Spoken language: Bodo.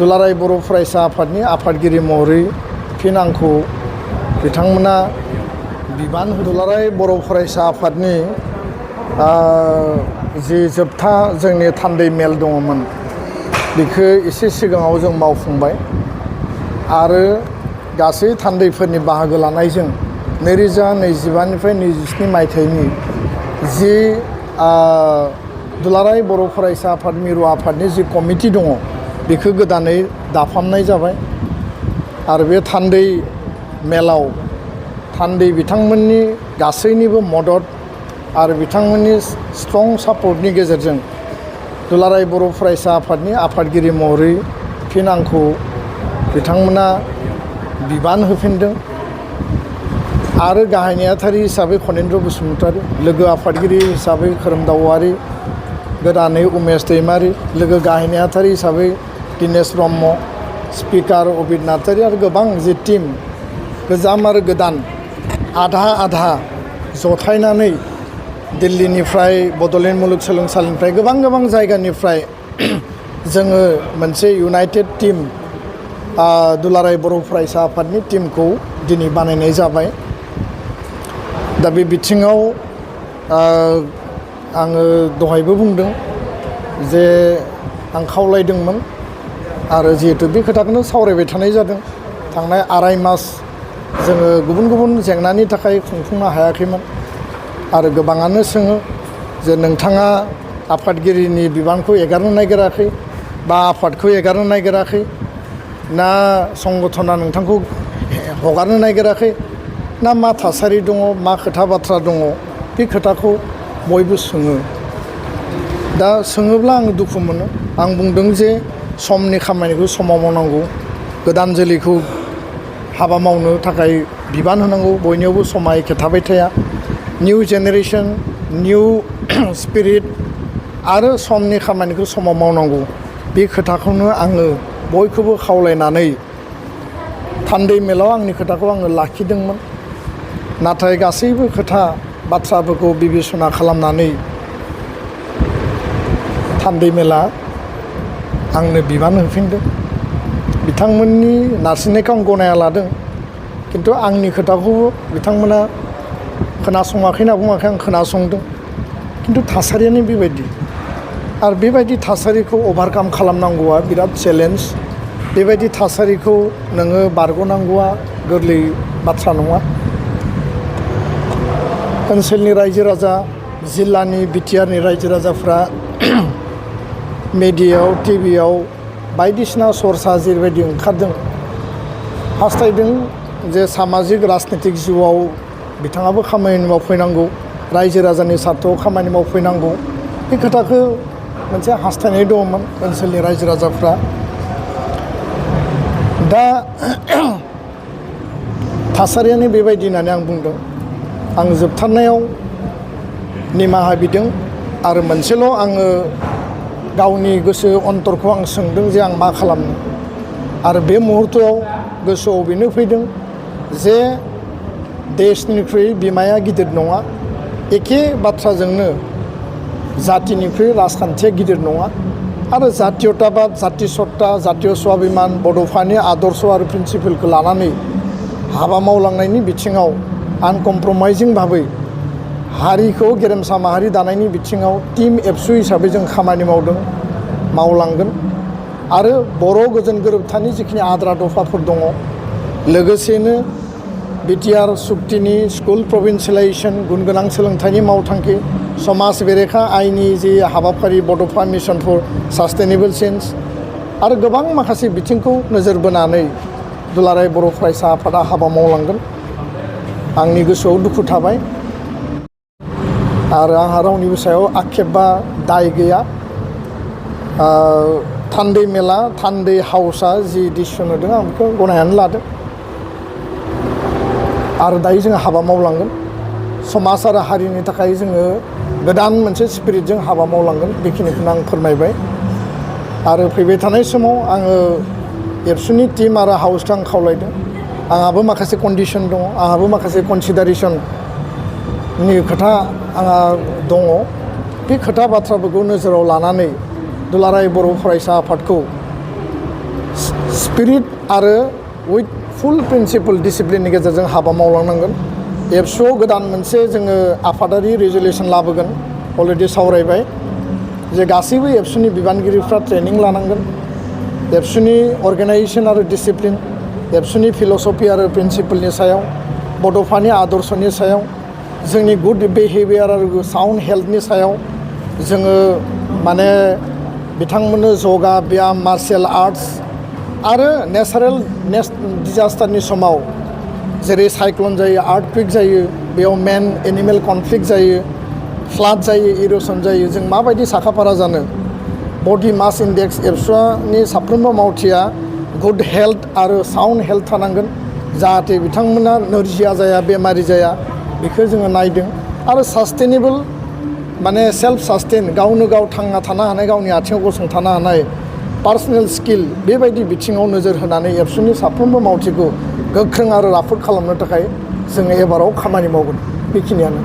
दुलाराय बर' फरायसा आफादनि आफादगिरि महरै फिन आंखौ बिथांमोना बिबान दुलाराय बर' फरायसा आफादनि जि जोबथा जोंनि थान्दै मेल दङमोन बेखौ एसे सिगाङाव जों मावफुंबाय आरो गासै थान्दैफोरनि बाहागो लानायजों 2025निफ्राय 27 मायथाइनि जि दुलाराय बर' फरायसा आफाद मिरु आफादनि जि कमिटि दङ बेखौ गोदानै दाफामनाय जाबाय आरो बे थान्दै मेलाव थान्दै बिथांमोननि गासैनिबो मदद आरो बिथांमोननि स्ट्रं सापर्टनि गेजेरजों दुलाराय बर' फरायसा आफादनि आफादगिरि महरै फिन आंखौ बिथांमोना बिबान होफिनदों आरो गाहाय नेहाथारि हिसाबै खनेन्द्र बसुमतारी, लोगो आफादगिरि हिसाबै खोरोमदाव औवारी, गोदानै उमेश दैमारी, लोगो गाहाय नेहाथारि हिसाबै दिनेश ब्रह्म, स्पिकार अबिद नार्जारी आरो गोबां जि टीम गोजाम आरो गोदान आधा जथायनानै दिल्लीनिफ्राय बड'लेण्ड मुलुगसोलोंसालिनिफ्राय गोबां जायगानिफ्राय जोङो मोनसे इउनाइटेड टीम दुलाराय बर' फरायसा आफादनि टीमखौ दिनै बानायनाय जाबाय। दा बे बिथिङाव आङो दहायबो बुंदों जे आं खावलायदोंमोन आरो जिहेतु बे खोथाखौनो सावरायबाय थानाय जादों। थांनाय आराय मास जोङो गुबुन जेंनानि थाखाय खुंफुंनो हायाखैमोन आरो गोबाङानो सोङो जे नोंथाङा आफादगिरिनि बिबानखौ एगारनो नागिराखै बा आफादखौ एगारनो नागिराखै ना संगठना नोंथांखौ हगारनो नागिराखै ना मा थासारि दङ, मा खोथा बाथ्रा दङ, बे खोथाखौ बयबो सोङो। दा सोङोब्ला आं दुखु मोनो। आं बुंदों जे समनि खामानिखौ समाव मावनांगौ, गोदान जोलैखौ हाबा मावनो थाखाय बिबान होनांगौ, बयनियावबो समा एखे थाबाय थाया। निउ जेनेरेसन, निउ स्पिरिट आरो समनि खामानिखौ समाव मावनांगौ, बे खोथाखौनो आङो बयखौबो खावलायनानै थान्दै मेलाव आंनि खोथाखौ आङो लाखिदोंमोन। नाथाय गासैबो खोथा बाथ्राफोरखौ बिबेसना खालामनानै थान्दै मेला आंनो बिबान होफिनदों। बिथांमोननि नारसिननायखौ आं गनाया लादों, खिन्थु आंनि खोथाखौबो बिथांमोना खोनासङाखै होनना बुङाखै, आं खोनासंदों। खिन्थु थासारियानो बेबायदि आरो बेबायदि थासारिखौ अभारकाम खालामनांगौआ बिराद चेलेन्ज। बेबायदि थासारिखौ नोङो बारग'नांगौआ गोरलै बाथ्रा नङा। ओनसोलनि रायजो राजा, जिल्लानि बिटिआरनि रायजो राजाफ्रा मेडियायाव, टिभियाव बायदिसिना सर्सा जेरैबायदि ओंखारदों, हास्थायदों जे सामाजिक राजनितिक जिउआव बिथाङाबो खामानि मावफैनांगौ, रायजो राजानि सार्थआव खामानि मावफैनांगौ, बे खोथाखौ मोनसे हास्थायनाय दङमोन ओनसोलनि रायजो राजाफ्रा। दा थासारियानो बेबायदि होननानै आं बुंदों। आं जोबथारनायाव निमाहा बिदों आरो मोनसेल' आङो गावनि गोसो अन्तरखौ आं सोंदों जे आं मा खालामनो। आरो बे मुहुर्तआव गोसोआव बेनो फैदों जे देशनिख्रुइ बिमाया गिदिर नङा, एखे बाथ्राजोंनो जातिनिख्रुइ राजखान्थिया गिदिर नङा आरो जातीयताबाद, जाति सत्ता, जातीय स्वाभिमान, बड'फानि आदर्श आरो प्रिन्सिपेलखौ लानानै हाबा मावलांनायनि बिथिङाव आनकमप्रमाइजिं भाबै हारिखौ गेरेमसा माहारि दानायनि बिथिङाव टीम एबसु हिसाबै जों खामानि मावदों, मावलांगोन आरो बर' गोजोन गोरोबथानि जिखिनि आद्रा दफाफोर दङ, लोगोसेनो बिटिआर सुक्तिनि स्कुल प्रभिन्सियेलाइजेसन, गुन गोनां सोलोंथाइनि मावथांखि, समाज बेरेखा आयनि जि हाबाफारि बड'फा मिशन फर सास्टेनेबल चेन्ज आरो गोबां माखासे बिथिंखौ नोजोर बोनानै दुलाराय बर' फरायसा आफादा हाबा मावलांगोन। आंनि गोसोआव दुखु थाबाय आरो आंहा रावनिबो सायाव आक्षेप बा दाय गैया। थान्दै मेला, थान्दै हाउसआ जि डिसिसन होदों आं बेखौ गनायनानै लादों आरो दायो जोङो हाबा मावलांगोन। समाज आरो हारिनि थाखाय जोङो गोदान मोनसे स्पिरिटजों हाबा मावलांगोन, बेखिनिखौनो आं फोरमायबाय। आरो फैबाय थानाय समाव आङो एबसुनि टीम आरो हाउसखौ आं खावलायदों। आंहाबो माखासे कन्डिसन दङ, आंहाबो माखासे कनसिडारेसननि खोथा आंहा दङ। बे खोथा बाथ्राफोरखौ नोजोराव लानानै दुलाराय बर' फरायसा आफादखौ स्पिरिट आरो उइथ फुल प्रिन्सिपल डिसिप्लिननि गेजेरजों हाबा मावलांनांगोन। एबसुआव गोदान मोनसे जोङो आफादारि रेजुलेसन लाबोगोन, अलरेडि सावरायबाय जे गासैबो एबसुनि बिबानगिरिफ्रा ट्रेनिं लानांगोन। एबसुनि अर्गेनाइजेसन आरो डिसिप्लिन, एबसुनि फिल'सफि आरो प्रिन्सिपलनि सायाव, बड'फानि आदर्शनि सायाव, जोंनि गुड बिहेभियार आरो साउन्ड हेल्थनि सायाव जोङो माने बिथांमोननो जगा, ब्याम, मार्शियेल आर्ट्स आरो नेचारेल डिजास्टारनि समाव जेरै साइक्लन जायो, आर्थकुइक जायो, बेयाव मेन एनिमेल कनफ्लिक्ट जायो, फ्लाड जायो, इर'सन जायो, जों माबायदि साखाफारा जानो। बडि मास इन्डेक्स एबसुनि साफ्रोमबो मावथिया गुड हेल्थ आरो साउन्ड हेल्थ थानांगोन, जाहाथे बिथांमोना नोरजिया जाया, बेमारि जाया, बेखौ जोङो नायदों। आरो सास्टेनेबल माने सेल्फ सास्टेन, गावनो गाव थांना थानो हानाय, गावनि आथिङाव गसंथानो हानाय पार्सनेल स्किल, बेबायदि बिथिङाव नोजोर होनानै एबसुनि साफ्रोमबो मावथिखौ गोख्रों आरो राफोद खालामनो थाखाय जोङो एबाराव खामानि मावगोन। बेखिनियानो।